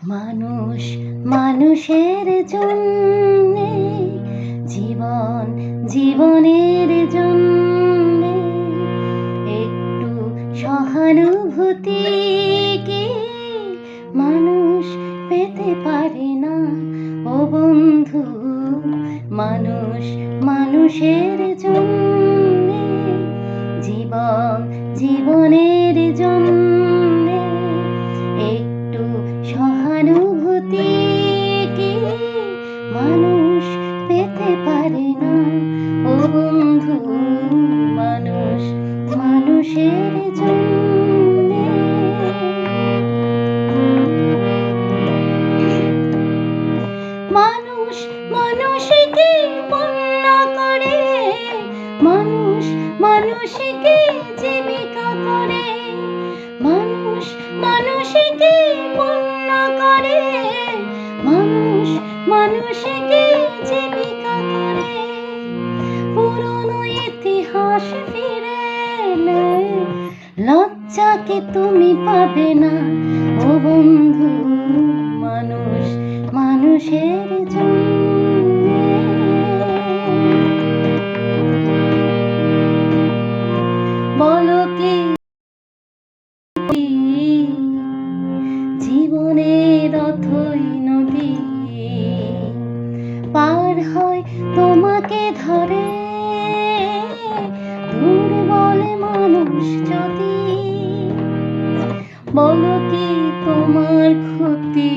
মানুষ মানুষের জন্যে, জীবন জীবনের জন্যে একটু সহানুভূতি কি মানুষ পেতে পারে না? ও বন্ধু, মানুষ মানুষের জন্যে, জীবন জীবনের জন্যে একটু সহানুভূতি কি মানুষ পেতে পারে না? ও বন্ধু, মানুষ মানুষের জন্যে। মানুষ মানুষকে পূর্ণ করে, মানুষ মানুষকে জীবিকা করে, মানুষ মানুষকে পূর্ণ করে, মানুষ মানুষকে জীবিকা করে। পুরনো ইতিহাস ফিরে এলে লজ্জাকে তুমি পাবে না। ও বন্ধু, মানুষ মানুষের জন্যে। বলো কি জীবনের অথই নদী পার হয় তোমাকে ধরে, দূর বলে মানুষ যদি। বলো কি তোমার ক্ষতি